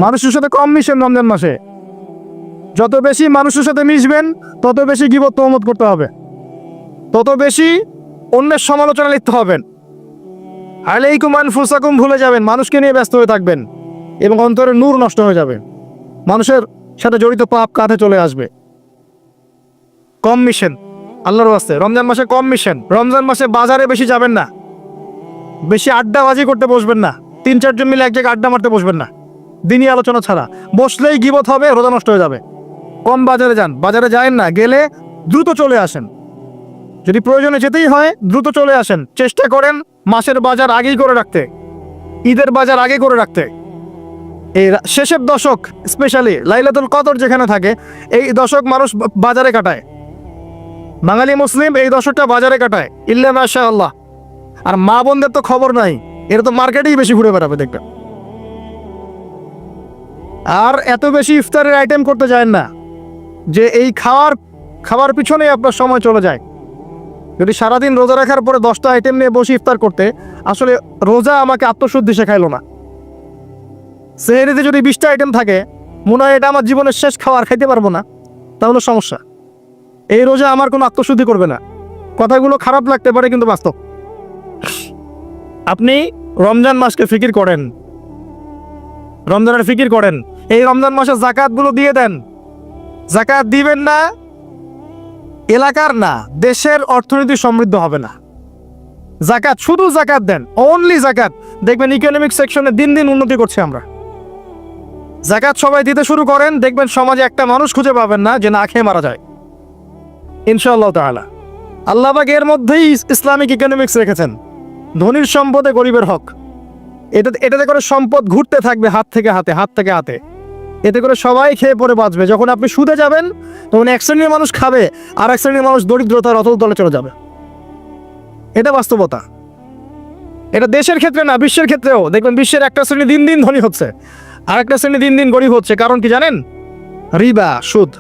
মানুষের সাথে কম মিশেন রমজান মাসে। যত বেশি মানুষের সাথে মিশবেন তত বেশি গীবত তহমত করতে হবে, তত বেশি অন্যের সমালোচনা লিখতে হবেন। আলাইকুম আনফুসাকুম ভুলে যাবেন, মানুষকে নিয়ে ব্যস্ত হয়ে থাকবেন এবং অন্তরের নূর নষ্ট হয়ে যাবে, মানুষের সাথে জড়িত পাপ কাঁধে চলে আসবে। কম মিশেন আল্লাহর ওয়াস্তে, রমজান মাসে কম মিশেন। রমজান মাসে বাজারে বেশি যাবেন না, বেশি আড্ডাবাজি করতে বসবেন না, 3-4 জন মিলে এক জায়গায় আড্ডা মারতে বসবেন না, দিনই আলোচনা ছাড়া। বসলেই গীবত হবে, রোজা নষ্ট হয়ে যাবে। কম বাজারে যান, বাজারে যায়েন না, গেলে দ্রুত চলে আসেন। যদি প্রয়োজনে যেতেই হয় দ্রুত চলে আসেন। চেষ্টা করেন মাসের বাজার আগেই করে রাখতে, ঈদের বাজার আগে করে রাখতে। এই শেষের দশক স্পেশালি লাইলাতুল কদর যেখানে থাকে, এই দশক মানুষ বাজারে কাটায়। বাঙালি মুসলিম এই দশকটা বাজারে কাটায়, ইল্লা মাশাআল্লাহ। আর মা বোনদের তো খবর নাই, এরা তো মার্কেটেই বেশি ঘুরে বেড়াবে দেখবেন। আর এত বেশি ইফতারের আইটেম করতে যায় না যে এই খাওয়ার পিছনেই আপনার সময় চলে যায়। যদি সারাদিন রোজা রাখার পরে 10টা আইটেম নিয়ে বসে ইফতার করতে, আসলে রোজা আমাকে আত্মশুদ্ধি শেখাইলো না। সেহরিতে যদি 20টা আইটেম থাকে, মনে হয় এটা আমার জীবনের শেষ খাবার, খাইতে পারবো না, তাহলে সমস্যা। এই রোজা আমার কোনো আত্মশুদ্ধি করবে না। কথাগুলো খারাপ লাগতে পারে কিন্তু বাস্তব। আপনি রমজান মাসকে ফিকির করেন, রমজানের ফিকির করেন। এই রমজান মাসে জাকাতগুলো দিয়ে দেন। জাকাত দিবেন না, এলাকার না দেশের অর্থনীতি সমৃদ্ধ হবে না। জাকাত, শুধু জাকাত দেন, অনলি জাকাত। দেখবেন ইকোনমিক সেকশনে দিন দিন উন্নতি করছে আমরা। জাকাত সবাই দিতে শুরু করেন, দেখবেন সমাজে একটা মানুষ খুঁজে পাবেন না যে না খেয়ে মারা যায়, ইনশাআল্লাহ তাআলা। আল্লাহ পাক এর মধ্যেই ইসলামিক ইকোনমিক্স রেখেছেন, ধনীর সম্পদে গরিবের হক। এটাতে করে সম্পদ ঘুরতে থাকবে হাত থেকে হাতে, হাত থেকে হাতে। এতে করে সবাই খেয়ে পরে বাঁচবে। যখন আপনি সুদে যাবেন তখন এক শ্রেণীর মানুষ খাবে, আর এক শ্রেণীর মানুষ দরিদ্রতার অতল তলে চলে যাবে। এটা বাস্তবতা। এটা দেশের ক্ষেত্রে না, বিশ্বের ক্ষেত্রেও দেখবেন বিশ্বের একটা শ্রেণী দিন দিন ধনী হচ্ছে, আর একটা শ্রেণী দিন দিন গরিব হচ্ছে। কারণ কি জানেন? রিবা, সুদ।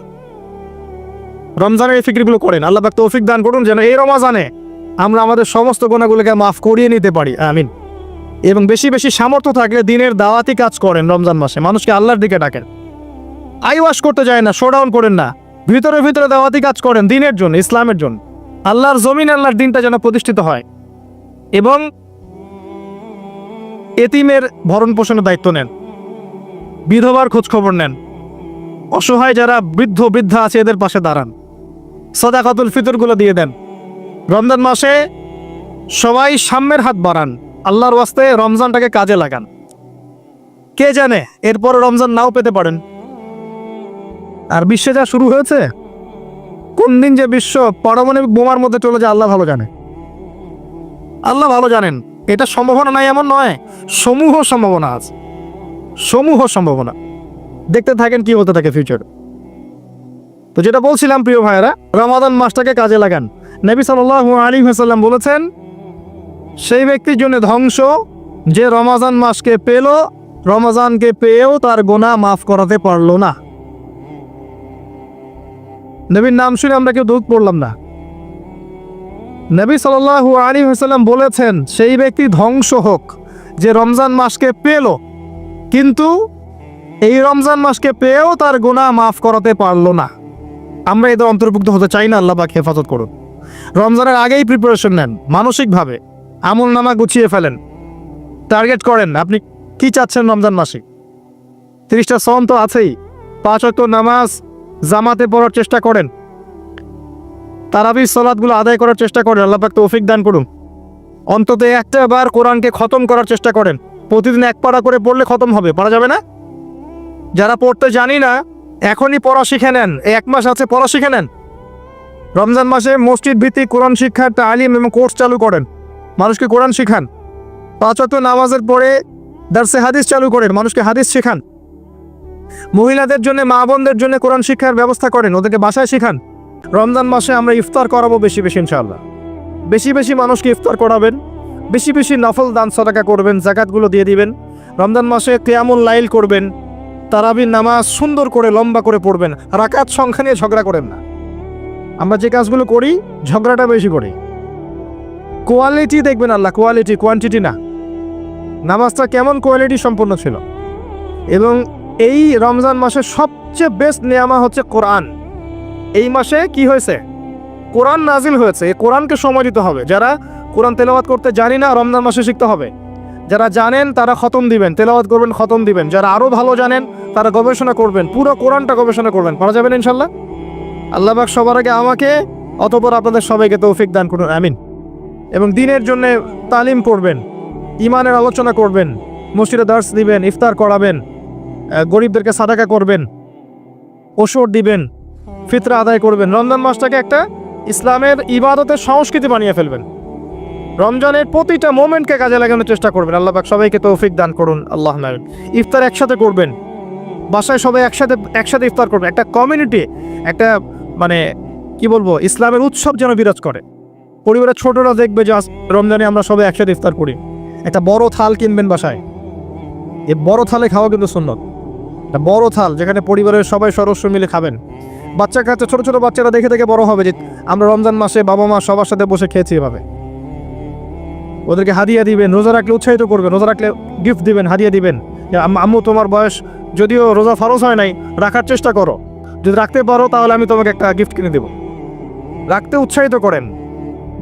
রমজানের এই ফিকিরগুলো করেন। আল্লাহ পাক তৌফিক দান করুন যেন এই রমজানে আমরা আমাদের সমস্ত গুনাহগুলোকে মাফ করিয়ে নিতে পারি, আমিন। এবং বেশি বেশি সামর্থ্য থাকলে দিনের দাওয়াতি কাজ করেন। রমজান মাসে মানুষকে আল্লাহর দিকে ডাকেন। আই ওয়াশ করতে যায় না, শোডাউন করেন না, ভিতরে ভিতরে দাওয়াতি কাজ করেন দিনের জন্য, ইসলামের জন্য। আল্লাহর জমিন, আল্লাহর দিনটা যেন প্রতিষ্ঠিত হয়। এবং এতিমের ভরণ পোষণের দায়িত্ব নেন, বিধবার খোঁজ খবর নেন, অসহায় যারা বৃদ্ধ বৃদ্ধা আছে এদের পাশে দাঁড়ান, সাদাকাতুল ফিতরগুলো দিয়ে দেন। রমজান মাসে সবাই সাম্যের হাত বাড়ান, আল্লাহর ওয়াস্তে রমজানটাকে কাজে লাগান। কে জানে এরপর রমজান নাও পেতে পারেন। আর বিশ্বে যা শুরু হয়েছে, কোন দিন যে বিশ্ব পারমাণবিক বোমার মধ্যে চলে যায় আল্লাহ ভালো জানে, আল্লাহ ভালো জানেন। এটা সম্ভাবনা নাই এমন নয়, সমূহ সম্ভাবনা আছে, সমূহ সম্ভাবনা। দেখতে থাকেন কি হতে থাকে ফিউচার। তো যেটা বলছিলাম প্রিয় ভাইয়েরা, রমাদান মাসটাকে কাজে লাগান। নবী সাল্লাল্লাহু আলাইহি ওয়াসাল্লাম বলেছেন, সেই ব্যক্তির জন্য ধ্বংস যে রমাজান মাসকে পেল, রমজানকে পেয়েও তার গুনাহ মাফ করাতে পারলো না। নবীর নাম শুনে আমরা কেউ দুঃখ পড়লাম না। নবী সাল্লাল্লাহু আলাইহি ওয়াসাল্লাম বলেছেন, সেই ব্যক্তি ধ্বংস হোক যে রমজান মাসকে পেল, কিন্তু এই রমজান মাসকে পেয়েও তার গুনাহ মাফ করাতে পারলো না। আমরা এদের অন্তর্ভুক্ত হতে চাই না। আল্লাহ পাক হেফাজত করুন। রমজানের আগেই প্রিপারেশন নেন, মানসিকভাবে আমল নামা গুছিয়ে ফেলেন, টার্গেট করেন আপনি কি চাচ্ছেন রমজান মাসে। 30টা সওম তো আছেই, 5 ওয়াক্ত নামাজ জামাতে পড়ার চেষ্টা করেন, তারাবির সালাতগুলো আদায় করার চেষ্টা করেন। আল্লাহ পাক তৌফিক দান করুন। অন্তত একটা বার কোরআনকে খতম করার চেষ্টা করেন। প্রতিদিন এক পারা করে পড়লে খতম হবে, পারা যাবে না? যারা পড়তে জানি না এখনই পড়া শিখে নেন, 1 মাস আছে পড়া শিখে নেন। রমজান মাসে মসজিদ ভিত্তিক কোরআন শিক্ষার তালিম এবং কোর্স চালু করেন, মানুষকে কোরআন শিখান। 5 ওয়াক্ত নামাজের পরে দারসে হাদিস চালু করেন, মানুষকে হাদিস শেখান। মহিলাদের জন্য, মা বোনদের জন্য কোরআন শিক্ষার ব্যবস্থা করেন, ওদেরকে বাসায় শেখান। রমজান মাসে আমরা ইফতার করাবো বেশি বেশি ইনশাআল্লাহ। বেশি বেশি মানুষকে ইফতার করাবেন, বেশি বেশি নফল দান সাদাকা করবেন, যাকাতগুলো দিয়ে দিবেন। রমজান মাসে কিয়ামুল লাইল করবেন, তারাবির নামাজ সুন্দর করে লম্বা করে পড়বেন। রাকাত সংখ্যা নিয়ে ঝগড়া করেন না। আমরা যে কাজগুলো করি ঝগড়াটা বেশি করি। কোয়ালিটি দেখবেন আল্লাহ, কোয়ালিটি, কোয়ান্টিটি না। নামাজটা কেমন কোয়ালিটি সম্পন্ন ছিল। এবং এই রমজান মাসে সবচেয়ে বেস্ট নিয়ামা হচ্ছে কোরআন। এই মাসে কি হয়েছে? কোরআন নাজিল হয়েছে। এই কোরআনকে সময় দিতে হবে। যারা কোরআন তেলাওয়াত করতে জানি না, রমজান মাসে শিখতে হবে। যারা জানেন তারা খতম দিবেন, তেলাওয়াত করবেন, খতম দিবেন। যারা আরও ভালো জানেন তারা গবেষণা করবেন, পুরো কোরআনটা গবেষণা করবেন। পারা যাবেন ইনশাল্লাহ। আল্লাহ পাক সবার আগে আমাকে, অতঃপর আপনাদের সবাইকে তৌফিক দান করুন, আমিন। এবং দিনের জন্য তালিম করবেন, ইমানের আলোচনা করবেন, মসজিদে দার্স দিবেন, ইফতার করাবেন, গরিবদেরকে সাদাকা করবেন, ওষুধ দিবেন, ফিতরা আদায় করবেন। রমজান মাসটাকে একটা ইসলামের ইবাদতের সংস্কৃতি বানিয়ে ফেলবেন। রমজানের প্রতিটা মোমেন্টকে কাজে লাগানোর চেষ্টা করবেন। আল্লাহ পাক সবাইকে তৌফিক দান করুন, আল্লাহ আমিন। ইফতার একসাথে করবেন, বাসায় সবাই একসাথে ইফতার করবেন। একটা কমিউনিটি, একটা মানে কি বলবো, ইসলামের উৎসব যেন বিরাজ করে। পরিবারের ছোটরা দেখবে যে রমজানে আমরা সবাই একসাথে ইফতার করি। একটা বড় থাল কিনবেন বাসায়, এই বড় থালে খাওয়া কিন্তু সুন্নত। একটা বড় থাল যেখানে পরিবারের সবাই সদস্য মিলে খাবেন। বাচ্চা কাচ্চা, ছোট ছোট বাচ্চারা দেখে দেখে বড় হবে যে আমরা রমজান মাসে বাবা মা সবার সাথে বসে খেয়েছি এভাবে। ওদেরকে হাদিয়া দিবেন, রোজা রাখলে উৎসাহিত করবেন, রোজা রাখলে গিফট দিবেন, হাদিয়া দিবেন। আম্মু তোমার বয়স যদিও রোজা ফরজ হয় নাই, রাখার চেষ্টা করো, যদি রাখতে পারো তাহলে আমি তোমাকে একটা গিফট কিনে দেবো। রাখতে উৎসাহিত করেন,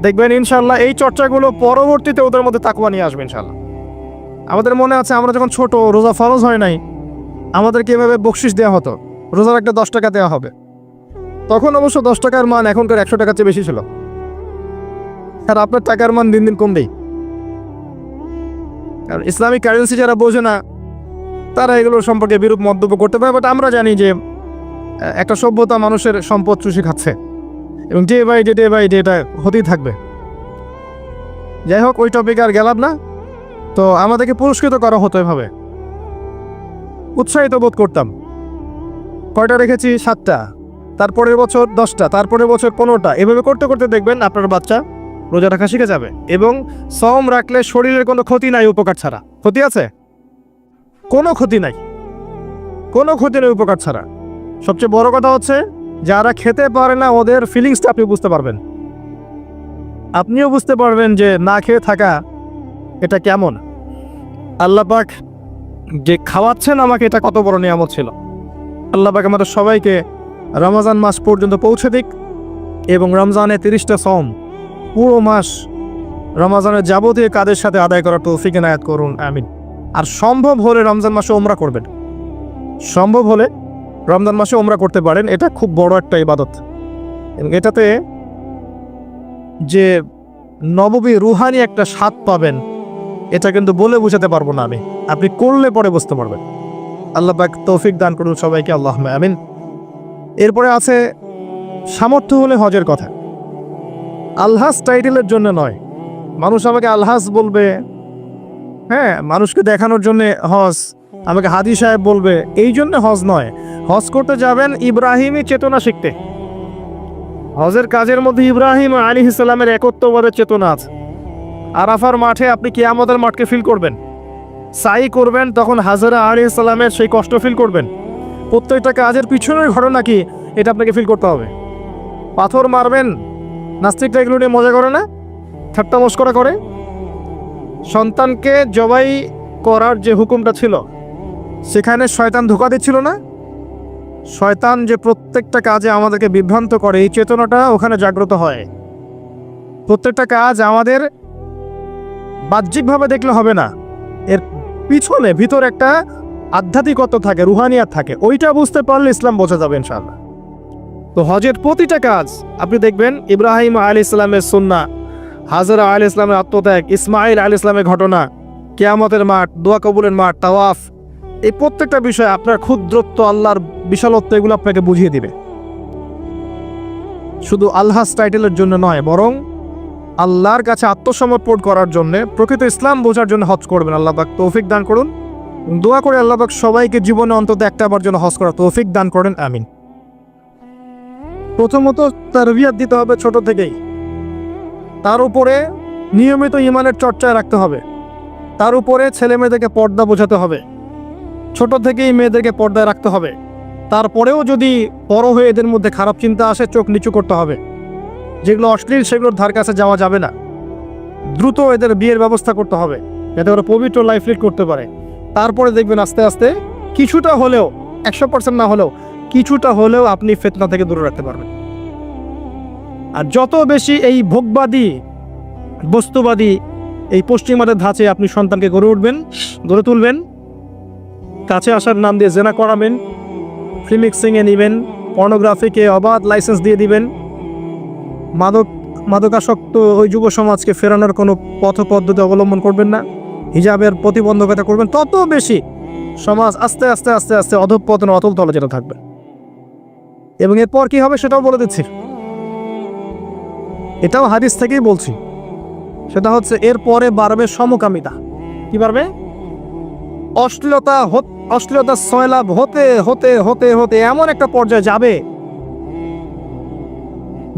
দেখবেন ইনশাল্লাহ এই চর্চাগুলো পরবর্তীতে ওদের মধ্যে তাকওয়া নিয়ে আসবে ইনশাল্লাহ। আমাদের মনে আছে আমরা যখন ছোট, রোজা ফরজ হয় নাই, আমাদেরকে এভাবে বকশিস দেওয়া হতো, রোজা রাখলে 10 টাকা দেওয়া হবে। তখন অবশ্য 10 টাকার মান এখনকার 100 টাকার চেয়ে বেশি ছিল। আর আপনার টাকার মান দিন দিন কমবেই। কারণ ইসলামিক কারেন্সি যারা বোঝে না তারা এগুলোর সম্পর্কে বিরূপ মন্তব্য করতে পারে। বাট আমরা জানি যে একটা সভ্যতা মানুষের সম্পদ চুষে খাচ্ছে এবং ডে বাই ডে এটা হতেই থাকবে। যাই হোক, ওই টপিকে আর গেলাম না। তো আমাদেরকে পুরস্কৃত করা হতো এভাবে, উৎসাহিত বোধ করতাম। কয়টা রেখেছি? 7টা, তারপরের বছর 10টা, তারপরের বছর 15টা। এভাবে করতে করতে দেখবেন আপনার বাচ্চা রোজা রাখা শিখে যাবে। এবং সওম রাখলে শরীরের কোনো ক্ষতি নাই, উপকার ছাড়া। ক্ষতি আছে? কোনো ক্ষতি নাই, কোনো ক্ষতি নেই উপকার ছাড়া। সবচেয়ে বড় কথা হচ্ছে যারা খেতে পারে না ওদের ফিলিংসটা আপনি বুঝতে পারবেন। আপনিও বুঝতে পারবেন যে না খেয়ে থাকা এটা কেমন। আল্লাহ পাক যে খাওয়াচ্ছেন আমাকে, এটা কত বড় নিয়ামত ছিল। আল্লাহ পাক আমাদের সবাইকে রমজান মাস পর্যন্ত পৌঁছে দিক এবং রমজানের 30টা সওম পুরো মাস রমজানের যাবতীয় কাজের সাথে আদায় করার তৌফিক এনায়েত করুন, আমিন। আর সম্ভব হলে রমজান মাসে ওমরা করবেন। সম্ভব হলে রমজান মাসে ওমরা করতে পারেন, এটা খুব বড় একটা ইবাদত। এবং এটাতে যে নববী রুহানি একটা স্বাদ পাবেন, এটা কিন্তু বলে বোঝাতে পারবো না আমি, আপনি করলে পরে বুঝতে পারবেন। আল্লাহ পাক তৌফিক দান করুন সবাইকে, আল্লাহুম্মা আমিন। এরপরে আছে সামর্থ্য হলে হজের কথা। আলহাজ টাইটেলের জন্য নয়, মানুষ আমাকে আলহাজ বলবে, হ্যাঁ, মানুষকে দেখানোর জন্য হজ, আমাকে হাদি সাহেব বলবে, এই জন্য হজ নয়। হজ করতে যাবেন ইব্রাহিমী চেতনা শিখতে। হজের কাজের মধ্যে ইব্রাহিম আলাইহিস সালামের একত্ববাদের চেতনা আছে। আরাফার মাঠে আপনি কিয়ামতের মাঠকে ফিল করবেন, সাই করবেন, তখন হাজরা আলাইহিস সালামের সেই কষ্ট ফিল করবেন। প্রত্যেকটা কাজের পিছনের ঘটনা কি এটা আপনাকে ফিল করতে হবে। পাথর মারবেন, নাস্তিকরা এগুলো নিয়ে মজা করে না, ঠাট্টা মস্করা করে। সন্তানকে জবাই করার যে হুকুমটা ছিল সেখানে শয়তান ধোঁকা দিচ্ছিল না? শয়তান যে প্রত্যেকটা কাজে আমাদেরকে বিভ্রান্ত করে, এই চেতনাটা ওখানে জাগ্রত হয়। প্রত্যেকটা কাজ আমাদের বাহ্যিকভাবে দেখলে হবে না, এর পিছনে ভিতর একটা আধ্যাত্মিকত্ব থাকে, রুহানিয়াত থাকে। ওইটা বুঝতে পারলে ইসলাম বোঝা যাবে ইনশাআল্লাহ। তো হজের প্রতিটা কাজ আপনি দেখবেন ইব্রাহিম আলাইহিস সালামের সুন্নাহ, হাজরা আলাইহিস সালামের আত্মত্যাগ, ইসমাইল আলাইহিস সালামের ঘটনা, কিয়ামতের মাঠ, দোয়া কবুলের মাঠ, তাওয়াফ, এই প্রত্যেকটা বিষয় আপনার ক্ষুদ্রত্ব, আল্লাহর বিশালত্ব, এগুলো আপনাকে বুঝিয়ে দিবে। শুধু আলহাজ টাইটেলের জন্য নয়, বরং আল্লাহর কাছে আত্মসমর্পণ করার জন্য, প্রকৃত ইসলাম বোঝার জন্য হজ করবেন। আল্লাহ পাক তৌফিক দান করুন। দোয়া করে আল্লাহ পাক সবাইকে জীবনে অন্তত একটাবার জন্য হজ করার তৌফিক দান করেন, আমিন। প্রথমত তারবিয়াত দিতে হবে ছোট থেকেই, তার উপরে নিয়মিত ইমানের চর্চায় রাখতে হবে, তার উপরে ছেলে মেয়েদেরকে পর্দা বোঝাতে হবে, ছোট থেকেই মেয়েদেরকে পর্দায় রাখতে হবে। তারপরেও যদি বড় হয়ে এদের মধ্যে খারাপ চিন্তা আসে, চোখ নিচু করতে হবে। যেগুলো অশ্লীল সেগুলোর ধার কাছে যাওয়া যাবে না। দ্রুত এদের বিয়ের ব্যবস্থা করতে হবে যাতে ওরা পবিত্র লাইফ লিড করতে পারে। তারপরে দেখবেন আস্তে আস্তে কিছুটা হলেও 100% না হলেও কিছুটা হলেও আপনি ফিতনা থেকে দূরে রাখতে পারবেন। আর যত বেশি এই ভোগবাদী বস্তুবাদী এই পশ্চিমাদের ধাঁচে আপনি সন্তানকে গড়ে তুলবেন, কাছে আসার নাম দিয়ে জেনা করাবেন, প্রিমিক্সিংয়ে নেবেন, পর্নোগ্রাফিকে অবাধ লাইসেন্স দিয়ে দিবেন, মাদকাসক্ত ওই যুব সমাজকে ফেরানোর কোনো পথ পদ্ধতি অবলম্বন করবেন না, হিজাবের প্রতিবন্ধকতা করবেন, তত বেশি সমাজ আস্তে আস্তে আস্তে আস্তে অধঃপতন অতল তলে যেতে থাকবে। এবং এরপর কি হবে সেটাও বলে দিচ্ছি, এটাও হাদিস থেকেই বলছি। সেটা হচ্ছে এরপরে বাড়বে সমকামিতা। কি বাড়বে? অশ্লীলতা সয়লাভ হতে হতে হতে হতে এমন একটা পর্যায়ে যাবে,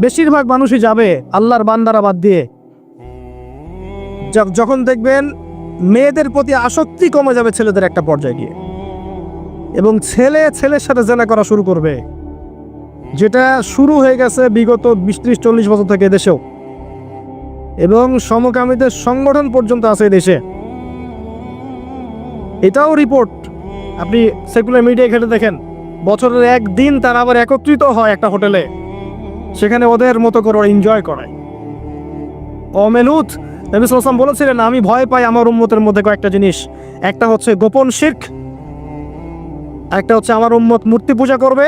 বেশিরভাগ মানুষই যাবে আল্লাহর বান্দারা বাদ দিয়ে, যখন দেখবেন মেয়েদের প্রতি আসক্তি কমে যাবে ছেলেদের একটা পর্যায়ে গিয়ে, এবং ছেলের সাথে জেনা করা শুরু করবে, যেটা শুরু হয়ে গেছে বিগত 20-30-40 বছর থেকে দেশেও, এবং সমকামীদের সংগঠন পর্যন্ত আছে দেশে। এটাও রিপোর্ট, আপনি সেকুলার মিডিয়া ঘেটে দেখেন, বছরের একদিন তারা আবার একত্রিত হয় একটা হোটেলে, সেখানে ওদের মতো করে এনজয় করায়। কওমে লূত নবী সাল্লাল্লাহু আলাইহি ওয়াসাল্লাম বলেছিলেন, আমি ভয় পাই আমার উম্মতের মধ্যে কয়েকটা জিনিস, একটা হচ্ছে গোপন শিরক, একটা হচ্ছে আমার উম্মত মূর্তি পূজা করবে,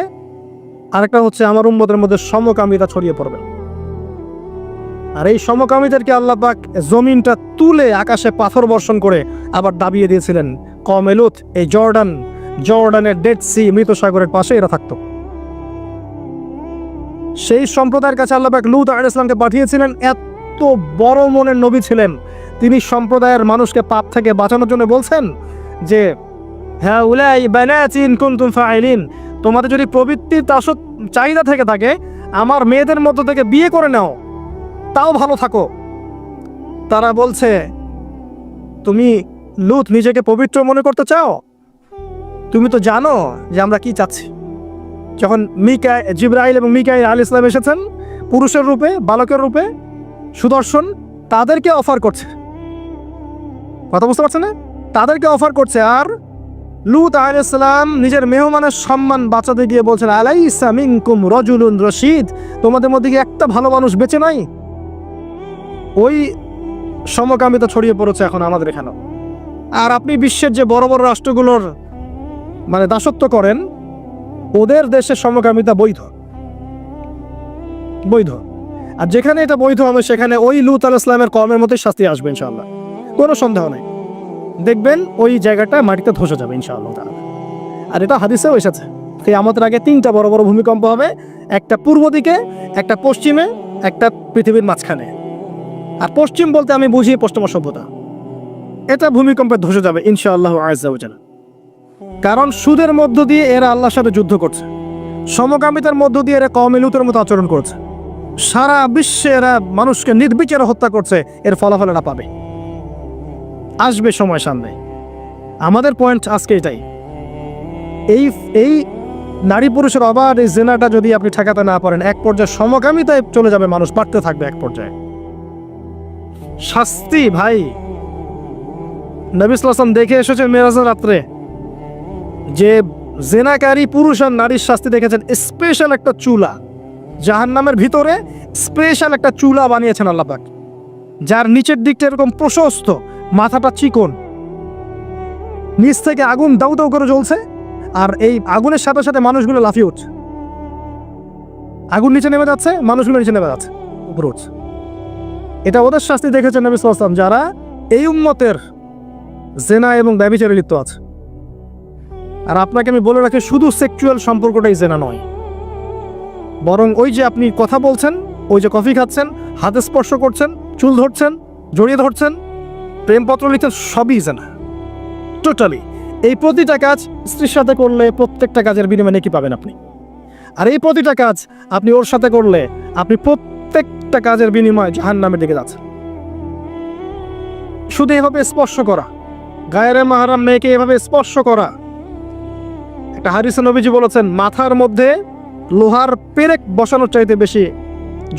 আরেকটা হচ্ছে আমার উম্মতের মধ্যে সমকামিতা ছড়িয়ে পড়বে। আর এই সমকামীদেরকে আল্লাহ পাক জমিনটা তুলে আকাশে পাথর বর্ষণ করে আবার দাবিয়ে দিয়েছিলেন। কওমে লূত এই জর্ডানের ডেড সি, মৃত সাগরের পাশে এরা থাকতো। সেই সম্প্রদায়ের কাছে আল্লাহ পাক লূত আলাইহিস সালামকে পাঠিয়েছিলেন। এত বড় মনের নবী ছিলেন তিনি, সম্প্রদায়ের মানুষকে পাপ থেকে বাঁচানোর জন্য বলছেন যে হ্যাঁ উলাই বানাতিন কুনতুম ফাইলিন, তোমাদের যদি প্রবৃত্তির চাহিদা থেকে থাকে আমার মেয়েদের মধ্য থেকে বিয়ে করে নাও, তাও ভালো থাকো। তারা বলছে, তুমি লূত নিজেকে পবিত্র মনে করতে চাও? তুমি তো জানো যে আমরা কি চাচ্ছি। যখন জিবরাইল এবং মিকাইল আলাইহিস সালাম এসেছেন পুরুষের রূপে, বালকের রূপে, সুদর্শন, তাদেরকে অফার করছে, কথা বুঝতে পারছেন না? তাদেরকে অফার করছে। আর লূত আলাইহিস সালাম নিজের মেহমানের সম্মান বাঁচাতে গিয়ে বলছেন, আলাইসা মিনকুম রাজুলুন রশিদ, তোমাদের মধ্যে কি একটা ভালো মানুষ বেঁচে নাই? ওই সমকামিতা ছড়িয়ে পড়েছে এখন আমাদের এখানেও। আর আপনি বিশ্বের যে বড় বড় রাষ্ট্রগুলোর দাসত্ব করেন, ওদের দেশে সমকামিতা বৈধ। আর যেখানে এটা বৈধ হবে সেখানে ওই লূত আলাইহিস সালামের কওমের মতোই শাস্তি আসবে ইনশাআল্লাহ, কোনো সন্দেহ নেই। দেখবেন ওই জায়গাটা মাটিতে ধসে যাবে ইনশাআল্লাহ তাআলা। আর এটা হাদিসেও এসেছে, কিয়ামতের আগে 3টা বড় বড় ভূমিকম্প হবে, একটা পূর্ব দিকে, একটা পশ্চিমে, একটা পৃথিবীর মাঝখানে। আর পশ্চিম বলতে আমি বুঝি পশ্চিমা সভ্যতা। এটা ভূমিকম্পে ধসে যাবে ইনশাআল্লাহ আযজা ওয়া জাল্লা। কারণ সুদের মধ্য দিয়ে এরা আল্লাহর সাথে যুদ্ধ করছে, সমকামিতার মধ্য দিয়ে এরা কওমে লূতের মতো আচরণ করছে, সারা বিশ্বে এরা মানুষকে নির্বিচারে হত্যা করছে। এর ফলাফল এরা পাবে, আসবে সময় সামনে। আমাদের পয়েন্ট আজকে এটাই, এই নারী পুরুষের অবাধ এই জেনাটা যদি আপনি ঠেকাতে না পারেন, এক পর্যায়ে সমকামিতায় চলে যাবে, মানুষ বাড়তে থাকবে এক পর্যায়ে। শাস্তি ভাই, নবী সাল্লাল্লাহু আলাইহি ওয়াসাল্লাম দেখে এসেছেন মেরাজের রাত্রে, যে জেনাকারী পুরুষ আর নারীর শাস্তি দেখেছেন। স্পেশাল একটা চুলা, জাহান্নামের ভিতরে স্পেশাল একটা চুলা বানিয়েছেন আল্লাহ পাক, যার নিচের দিকটা এরকম প্রশস্ত, মাথাটা চিকন, নিচ থেকে আগুন দাউ দাউ করে জ্বলছে, আর এই আগুনের সাথে সাথে মানুষগুলো লাফিয়ে উঠছে। আগুন নিচে নেমে যাচ্ছে, মানুষগুলো নিচে নেমে যাচ্ছে, উপরে উঠছে। এটা ওদের শাস্তি দেখেছেন নবী সাল্লাল্লাহু আলাইহি ওয়াসাল্লাম, যারা এই উম্মতের জেনা এবং ব্যভিচারে লিপ্ত আছে। আর আপনাকে আমি বলে রাখি, শুধু সেক্সুয়াল সম্পর্কটাই জেনা নয়, বরং ওই যে আপনি কথা বলছেন, ওই যে কফি খাচ্ছেন, হাতে স্পর্শ করছেন, চুল ধরছেন, জড়িয়ে ধরছেন, প্রেমপত্র লিখছেন, সবই জেনা টোটালি। এই প্রতিটা কাজ স্ত্রীর সাথে করলে প্রত্যেকটা কাজের বিনিময়ে নেকি পাবেন আপনি। আর এই প্রতিটা কাজ আপনি ওর সাথে করলে আপনি প্রত্যেকটা কাজের বিনিময়ে জাহান্নামের দিকে যাচ্ছেন। শুধু এভাবে স্পর্শ করা, গায়ের মাহরাম মেয়েকে এভাবে স্পর্শ করা, একটা হাদিসে নবীজি বলেছেন, মাথার মধ্যে লোহার পেরেক বসানোর চাইতে বেশি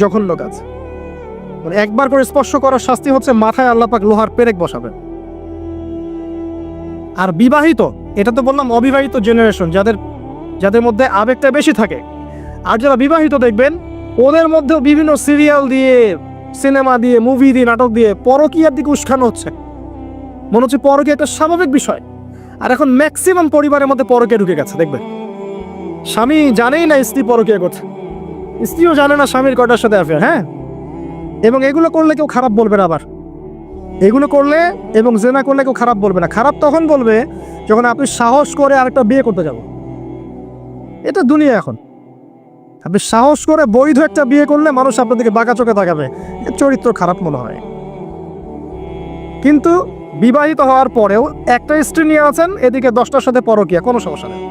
জঘন্য কাজ। একবার করে স্পর্শ করার শাস্তি হচ্ছে মাথায় আল্লাহ পাক লোহার পেরেক বসাবেন। আর বিবাহিত এটা তো বললাম অবিবাহিত জেনারেশন, যাদের মধ্যে আবেগটা বেশি থাকে। আর যারা বিবাহিত দেখবেন ওদের মধ্যেও বিভিন্ন সিরিয়াল দিয়ে, সিনেমা দিয়ে, মুভি দিয়ে, নাটক দিয়ে পরকীয়ার দিকে উস্কানো হচ্ছে। মনে হচ্ছে পরকীয়া একটা স্বাভাবিক বিষয়। আর এখন ম্যাক্সিমাম পরিবারের মধ্যে পরকীয়া ঢুকে গেছে দেখবেন। স্বামী জানেই না স্ত্রী পরকীয়া করছে, স্ত্রীও জানে না স্বামীর কটার সাথে অ্যাফেয়ার। হ্যাঁ, এবং এগুলো করলে কেউ খারাপ বলবে না। আবার এগুলো করলে এবং জেনা করলে কেউ খারাপ বলবে না। খারাপ তখন বলবে যখন আপনি সাহস করে আরেকটা বিয়ে করতে যাব। এটা দুনিয়া এখন। আপনি সাহস করে বৈধ একটা বিয়ে করলে মানুষ আপনার দিকে বাঁকা চোখে তাকাবে, এর চরিত্র খারাপ মনে হয়। কিন্তু বিবাহিত হওয়ার পরেও একটা স্ত্রী নিয়ে আছেন, এদিকে 10টার সাথে পরকীয়া, কোনো সমস্যা নেই।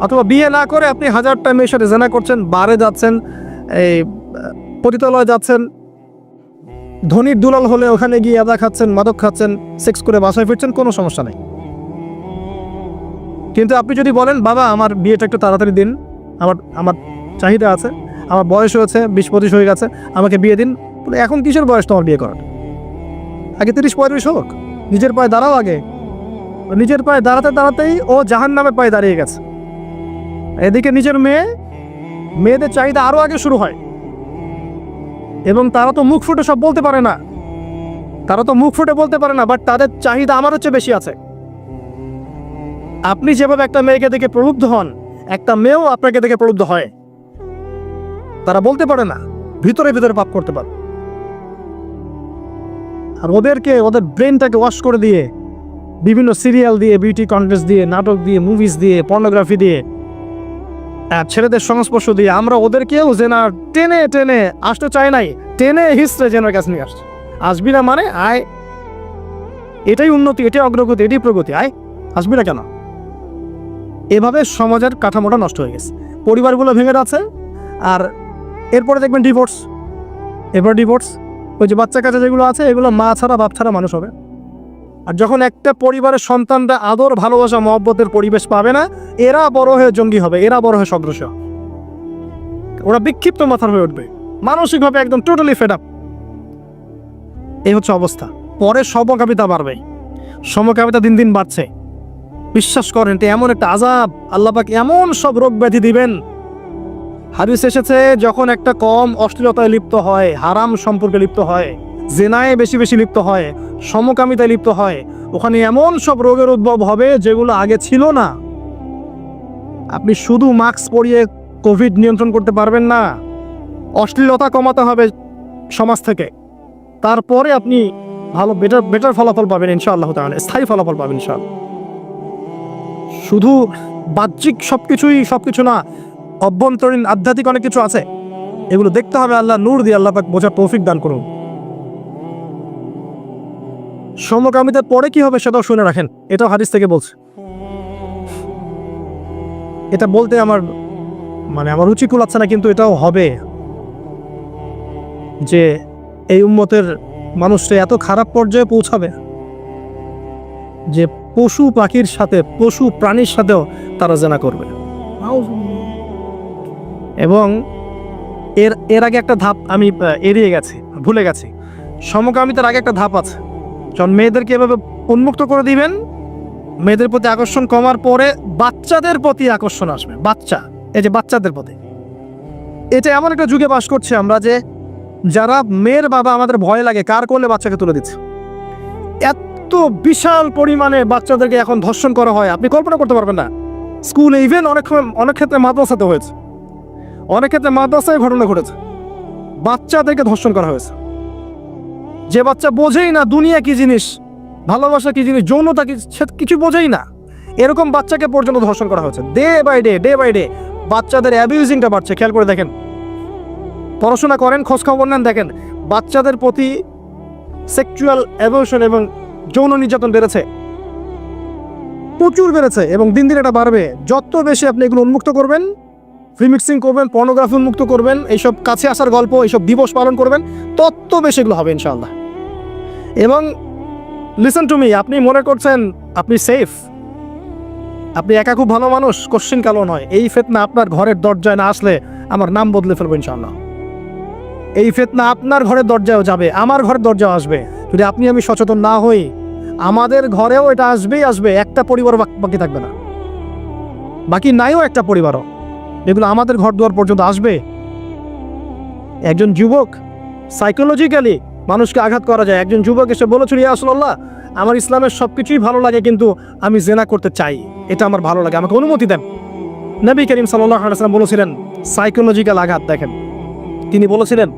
অথবা বিয়ে না করে আপনি 1000টা মেয়ের সাথে জেনা করছেন, বারে যাচ্ছেন, এই পতিতালয়ে যাচ্ছেন, ধনির দুলাল হলে ওখানে গিয়ে আদা খাচ্ছেন, মাদক খাচ্ছেন, সেক্স করে বাসায় ফিরছেন, কোনো সমস্যা নেই। কিন্তু আপনি যদি বলেন বাবা আমার বিয়েটা একটু তাড়াতাড়ি দিন, আমার চাহিদা আছে, আমার বয়স হয়েছে 20-25 হয়ে গেছে, আমাকে বিয়ে দিন। এখন কিসের বয়স তোমার বিয়ে করার? আগে 30-35 হোক, নিজের পায়ে দাঁড়াও আগে। নিজের পায়ে দাঁড়াতে দাঁড়াতেই ও জাহান্নামের পায়ে দাঁড়িয়ে গেছে। এদিকে নিজের মেয়েদের চাহিদা আরো আগে শুরু হয়। এবং তারা তো মুখ ফুটে সব বলতে পারে না, বাট তাদের চাহিদা আমার হচ্ছে বেশি আছে। আপনি যেভাবে একটা মেয়েকে দেখে প্রলুব্ধ হন, একটা মেয়েও আপনাকে দেখে প্রলুব্ধ হয়। তারা বলতে পারে না, ভিতরে ভিতরে পাপ করতে পারে। আর ওদের ব্রেনটাকে ওয়াশ করে দিয়ে বিভিন্ন সিরিয়াল দিয়ে, বিউটি কন্টেস্ট দিয়ে, নাটক দিয়ে, মুভিজ দিয়ে, পর্নোগ্রাফি দিয়ে, ছেলেদের সংস্পর্শ দিয়ে আমরা ওদেরকেও জেনা টেনে টেনে আসতে চাই নাই, টেনে হিস্ট্রে জেনার কাছে নিয়ে আসছে। আসবি না মানে আয়, এটাই উন্নতি, এটাই অগ্রগতি, এটাই প্রগতি, আয়, আসবি না কেন? এভাবে সমাজের কাঠামোটা নষ্ট হয়ে গেছে, পরিবারগুলো ভেঙে যাচ্ছে। আর এরপরে দেখবেন ডিভোর্স। ওই যে বাচ্চা কাচ্চা যেগুলো আছে, এগুলো মা ছাড়া বাপ ছাড়া মানুষ হবে। আর যখন একটা পরিবারের সন্তানরা আদর, ভালোবাসা, মহব্বতের পরিবেশ পাবে না, এরা বড় হয়ে জঙ্গি হবে, এরা বড় হয়ে সদৃশ, ওরা বিক্ষিপ্ত মাথার হয়ে উঠবে, মানসিকভাবে একদম টোটালি ফেড আপ। এই হচ্ছে অবস্থা। পরে সমকামিতা বাড়বে, সমকামিতা দিন দিন বাড়ছে। বিশ্বাস করেন এটা এমন একটা আযাব, আল্লাহ পাক এমন সব রোগ ব্যাধি দিবেন। হাদিস এসেছে যখন একটা কম অশ্লীলতায় লিপ্ত হয়, হারাম সম্পর্কে লিপ্ত হয়, জেনায় বেশি বেশি লিপ্ত হয়, সমকামিতায় লিপ্ত হয়, ওখানে এমন সব রোগের উদ্ভব হবে যেগুলো আগে ছিল না। আপনি শুধু মাস্ক পরিয়ে কোভিড নিয়ন্ত্রণ করতে পারবেন না, অশ্লীলতা কমাতে হবে সমাজ থেকে। তারপরে আপনি ভালো বেটার ফলাফল পাবেন ইনশাআল্লাহ তাআলা, স্থায়ী ফলাফল পাবেন ইনশাআল্লাহ। শুধু বাহ্যিক সবকিছু না, অভ্যন্তরীণ আধ্যাত্মিক অনেক কিছু আছে, এগুলো দেখতে হবে। আল্লাহ নূর দিয়ে আল্লাহ পাক বোঝার তৌফিক দান করুন। সমকামিতার পরে কি হবে সেটাও শুনে রাখেন, এটাও হাদিস থেকে বলছে। এটা বলতে আমার রুচি কুলাচ্ছে না, কিন্তু এটাও হবে যে এই উম্মতের মানুষটা এত খারাপ পর্যায়ে পৌঁছাবে যে পশু পাখির সাথে, পশু প্রাণীর সাথেও তারা জেনা করবে। এবং এর আগে একটা ধাপ আমি ভুলে গেছি। সমকামিতার আগে একটা ধাপ আছে, যখন মেয়েদেরকে এভাবে উন্মুক্ত করে দিবেন, মেয়েদের প্রতি আকর্ষণ কমার পরে বাচ্চাদের প্রতি আকর্ষণ আসবে। বাচ্চাদের প্রতি। এটা এমন একটা যুগে বাস করছে আমরা যে যারা মেয়ের বাবা আমাদের ভয় লাগে কার কোলে বাচ্চাকে তুলে দিচ্ছে। এত বিশাল পরিমাণে বাচ্চাদেরকে এখন ধর্ষণ করা হয়, আপনি কল্পনা করতে পারবেন না। স্কুলে, ইভেন অনেক ক্ষেত্রে মাদ্রাসাতে হয়েছে, অনেক ক্ষেত্রে মাদ্রাসায় ঘটনা ঘটেছে, বাচ্চাদেরকে ধর্ষণ করা হয়েছে। যে বাচ্চা বোঝেই না দুনিয়া কি জিনিস, ভালোবাসা কি জিনিস, যৌনতা কি, কিছু বোঝেই না, এরকম বাচ্চাকে পর্যন্ত ধর্ষণ করা হয়েছে। ডে বাই ডে বাচ্চাদের অ্যাবিউজিংটা বাড়ছে। খেয়াল করে দেখেন, পড়াশোনা করেন, খোঁজখবর নেন, দেখেন বাচ্চাদের প্রতি সেক্সুয়াল অ্যাবিউশন এবং যৌন নির্যাতন প্রচুর বেড়েছে, এবং দিন দিন এটা বাড়বে। যত বেশি আপনি এগুলো উন্মুক্ত করবেন, ফ্রি মিক্সিং করবেন, পর্নোগ্রাফি উন্মুক্ত করবেন, এইসব কাছে আসার গল্প, এইসব দিবস পালন করবেন, তত বেশি এগুলো হবে ইনশাআল্লাহ। এবং লিসেন টু মি, আপনি মনে করছেন আপনি সেফ, আপনি একা খুব ভালো মানুষ, কোশ্চিন কালো নয়। এই ফিতনা আপনার ঘরের দরজায় না আসলে আমার নাম বদলে ফেলবো ইনশাআল্লাহ। এই ফিতনা আপনার ঘরের দরজায়ও যাবে, আমার ঘরের দরজাও আসবে, যদি আমি সচেতন না হই। আমাদের ঘরেও এটা আসবেই আসবে, একটা পরিবার বাকি থাকবে না, বাকি নাইও একটা পরিবারও, এগুলো আমাদের ঘর দুয়ার পর্যন্ত আসবে। একজন যুবক সাইকোলজিক্যালি মানুষকে আঘাত করা যায়। একজন যুবক এসে বলেছিল, ইয়া রাসূলুল্লাহ, আমার ইসলামের সব কিছুই ভালো লাগে, কিন্তু আমি জেনা করতে চাই, এটা আমার ভালো লাগে, আমাকে অনুমতি দেন। নবী করিম সাল্লাল্লাহু আলাইহি ওয়াসাল্লাম বলেছিলেন, সাইকোলজিক্যাল আঘাত দেখেন, তিনি বলেছিলেন,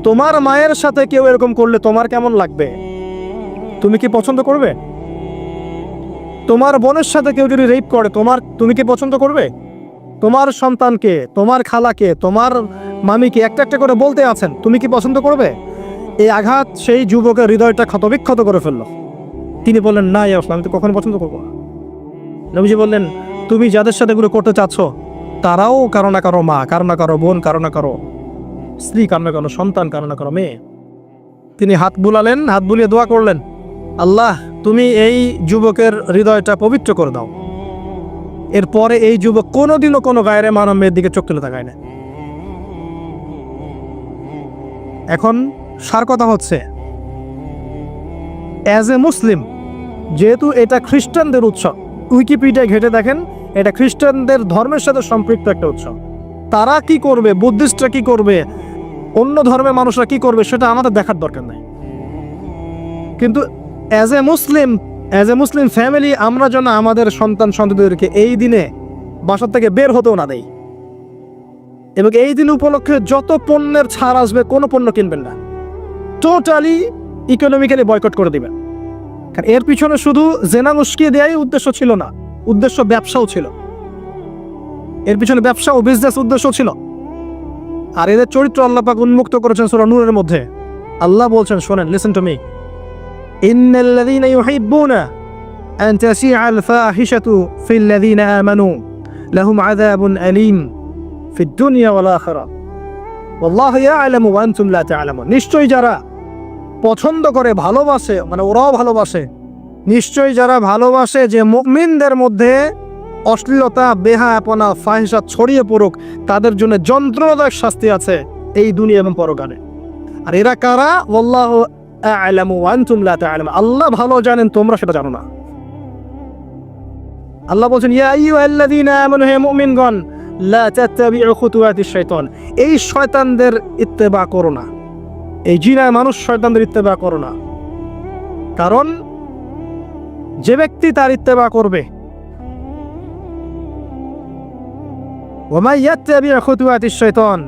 তোমার মায়ের সাথে কেউ এরকম করলে তোমার কেমন লাগবে? তুমি কি পছন্দ করবে? তোমার বোনের সাথে কেউ যদি রেপ করে তুমি কি পছন্দ করবে? তোমার সন্তানকে, তোমার খালাকে, তোমার মামিকে একটা একটা করে বলতে আছেন, তুমি কি পছন্দ করবে? এই আঘাত সেই যুবকের হৃদয়টা ক্ষতবিক্ষত করে ফেললো। তিনি বললেন, না ইয়া রাসূলুল্লাহ, আমি তো কখনো পছন্দ করবো না। নবীজি বললেন, তুমি যাদের সাথে এগুলো করতে চাচ্ছ তারাও কারো না কারো মা, কারো না কারো বোন, কারো না কারো স্ত্রী, কারো না কারো সন্তান, কারো না কারো মেয়ে। তিনি হাত বুলালেন, হাত বুলিয়ে দোয়া করলেন, আল্লাহ তুমি এই যুবকের হৃদয়টা পবিত্র করে দাও। এরপরে এই যুবক কোনোদিনও কোনো গায়ের মানব মেয়ের দিকে চোখ তুলে তাকায় না। এখন সার কথা হচ্ছে, অ্যাজ এ মুসলিম, যেহেতু এটা খ্রিস্টানদের উৎসব, উইকিপিডিয়ায় ঘেটে দেখেন, এটা খ্রিস্টানদের ধর্মের সাথে সম্পৃক্ত একটা উৎসব। তারা কি করবে, বুদ্ধিস্টরা কি করবে, অন্য ধর্মের মানুষরা কি করবে, সেটা আমাদের দেখার দরকার নেই। কিন্তু অ্যাজ এ মুসলিম ফ্যামিলি, আমরা যেন আমাদের সন্তান সন্ততিদেরকে এই দিনে বাসা থেকে বের হতেও না দেই, এবং এই দিন উপলক্ষে যত পণ্যের ছাড় আসবে কোনো পণ্য কিনবেন না, টোটালি ইকোনমিক্যালি বয়কট করে দিবেন। কারণ এর পিছনে শুধু জেনা উস্কিয়ে দেওয়াই উদ্দেশ্য ছিল না, উদ্দেশ্য ব্যবসাও ছিল, এর পিছনে ব্যবসা ও বিজনেস উদ্দেশ্য ছিল। আর এদের চরিত্র আল্লাহ পাক উন্মুক্ত করেছেন সূরা নূরের মধ্যে। আল্লাহ বলছেন, শোনেন, লিসেন টু মি, ইন্নাল্লাযীনা ইউহিব্বুনা আন তাশিআল ফাহিশাতু ফিল্লাযীনা আমানু লাহুম আযাবুন আলীম ফিদ দুনিয়া ওয়াল আখিরাহ ওয়াল্লাহু ইয়া'লামু ওয়া আনতুম লা তা'লামুন। নিশ্চয়ই যারা পছন্দ করে, ভালোবাসে, মানে ওরাও ভালোবাসে, নিশ্চয়ই যারা ভালোবাসে যে মুমিনদের মধ্যে অশ্লীলতা, বেহায়াপনা, ফাহিশা ছড়িয়ে পড়ুক, তাদের জন্য যন্ত্রণাদায়ক শাস্তি আছে এই দুনিয়া এবং পরকালে। আর এরা কারা? ওয়াল্লাহু আ'লামু ওয়া আনতুম লা তা'লামুন। আল্লাহ ভালো জানেন, তোমরা সেটা জানো না। আল্লাহ বলছেন, ইয়া আইয়ুহাল্লাযীনা আমানু, হে মুমিনগণ, লা তাত্তাবিউ খুতুওয়াতিশ শাইতান, এই শয়তানদের ইত্তেবা করো না, এই জিনা মানুষ শয়তানদের ইত্তেবা করো না। কারণ যে ব্যক্তি তার ইত্তেবা করবে, ওয়ামান ইয়াত্তাবিউ খুতুওয়াতিশ শাইতান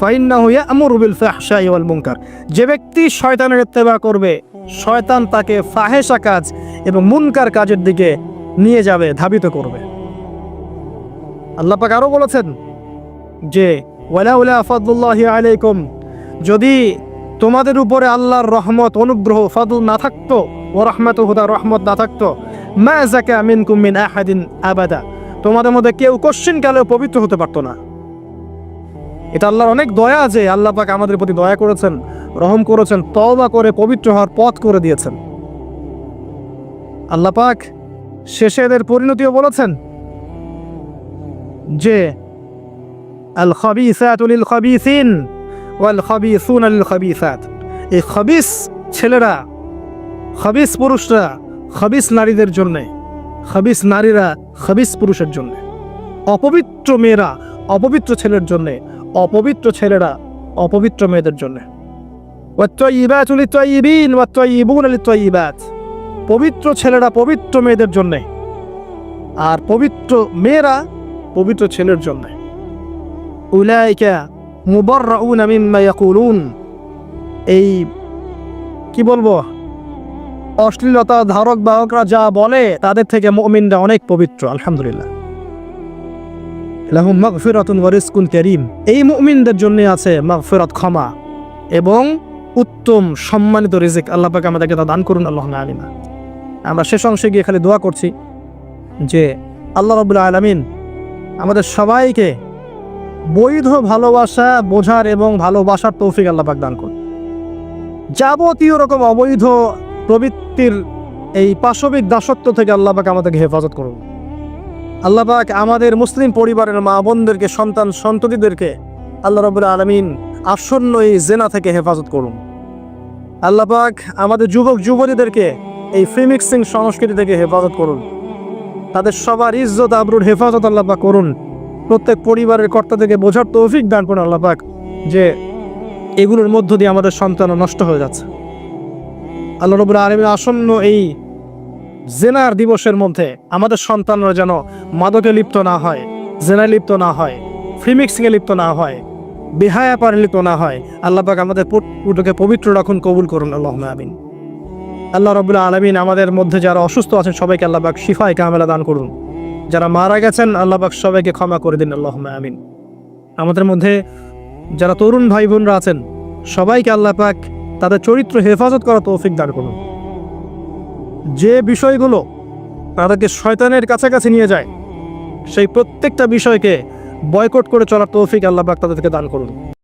ফাইন্নাহু ইয়া'মুরু বিল ফাহশাই ওয়াল মুনকার, যে ব্যক্তি শয়তানের ইত্তেবা করবে, শয়তান তাকে ফাহেশা কাজ এবং মুনকার কাজের দিকে নিয়ে যাবে, ধাবিত করবে। আল্লাহ পাক আরো বলেছেন যে ওয়ালাউলা ফাদলুল্লাহি আলাইকুম, যদি তোমাদের উপরে আল্লাহর রহমত, অনুগ্রহ, ফাদল না থাকতো, ওয়া রাহমাতুহু, তার রহমত না থাকতো, মা যাকা মিনকুম মিন আহাদিন আবাদা, তোমাদের মধ্যে কেউ কোশ্চিনকালেও পবিত্র হতে পারতো না। এটা আল্লাহর অনেক দয়া যে আল্লাহ পাক আমাদের প্রতি দয়া করেছেন, রহম করেছেন, তওবা করে পবিত্র হওয়ার পথ করে দিয়েছেন। আল্লাহ পাক শেষে এদের পরিণতিও বলেছেন যে আল খাবিসাতু লিল খাবিসিন ওয়াল খাবিসুনা লিল খাবিসাত, এই খাবিস ছেলেরা, খাবিস পুরুষরা খাবিস নারীদের জন্য, খাবিস নারীরা খাবিস পুরুষের জন্য, অপবিত্র মেয়েরা অপবিত্র ছেলের জন্য, অপবিত্র ছেলেরা অপবিত্র মেয়েদের জন্য। ওয়াত-তাইয়িবাতু লিত-তাইয়িবিন ওয়াত-তাইয়িবুনা লিত-তাইয়িবাত, পবিত্র ছেলেরা পবিত্র মেয়েদের জন্য, আর পবিত্র মেয়েরা পবিত্র ছেলের জন্য। উলাইকা মুবাররাউনা মিম্মা ইয়াকুলুন, এই কি বলবো, অশ্লীলতা ধারক বাহকরা যা বলে তাদের থেকে মুমিনরা অনেক পবিত্র। আলহামদুলিল্লাহ। লাহুম মাগফিরাতুন ওয়া রিজকুন কারীম, এই মুমিনদের জন্য আছে মাগফিরাত, ক্ষমা এবং উত্তম সম্মানিত রিজিক। আল্লাহ পাক আমাদেরকে তা দান করুন, আল্লাহুম্মা আমিন। আমরা শেষ অংশে গিয়ে খালি দোয়া করছি যে আল্লাহ রাব্বুল আলামিন আমাদের সবাইকে বৈধ ভালোবাসা বোঝার এবং ভালোবাসার তৌফিক আল্লাহ পাক দান করুন। যাবতীয় রকম অবৈধ প্রবৃত্তির এই পাশবিক দাসত্ব থেকে আল্লাহ পাক আমাদেরকে হেফাজত করুন। আল্লাহ পাক আমাদের মুসলিম পরিবারের মা বোনদেরকে, সন্তান সন্ততিদেরকে আল্লাহ রাব্বুল আলামিন আসন্ন এই জেনা থেকে হেফাজত করুন। আল্লাহ পাক আমাদের যুবক যুবতীদেরকে এই ফ্রি মিক্সিং সংস্কৃতি থেকে হেফাজত করুন। তাদের সবার ইজ্জত আবরুর হেফাজত আল্লাহ পাক করুন। প্রত্যেক পরিবারের কর্তা থেকে বোঝার তৌফিক দান করুন আল্লাহ পাক, যে এগুলোর মধ্য দিয়ে আমাদের সন্তান নষ্ট হয়ে যাচ্ছে। আল্লাহ রাব্বুল আলামিন আসন্ন এই জেনার দিবসের মধ্যে আমাদের সন্তানরা যেন মাদকে লিপ্ত না হয়, জেনায় লিপ্ত না হয়, ফ্রি মিক্সিংয়ে লিপ্ত না হয়, বেহায়াপনায় লিপ্ত না হয়। আল্লাহ পাক আমাদের পুত্রকে পবিত্র রাখুন, কবুল করুন, আল্লাহুম্মা আমিন। আল্লাহ রাব্বুল আলামিন আমাদের মধ্যে যারা অসুস্থ আছেন সবাইকে আল্লাহ পাক শিফায়ে কামেলা দান করুন। যারা মারা গেছেন আল্লাহ পাক সবাইকে ক্ষমা করে দিন, আল্লাহুম্মা আমিন। আমাদের মধ্যে যারা তরুণ ভাই বোনরা আছেন সবাইকে আল্লাহ পাক তাদের চরিত্র হেফাজত করা তৌফিক দান করুন। যে বিষয়গুলো তাদেরকে শয়তানের কাছাকাছি নিয়ে যায় সেই প্রত্যেকটা বিষয়কে বয়কট করে চলার তৌফিক আল্লাহ পাক তাদেরকে দান করুন।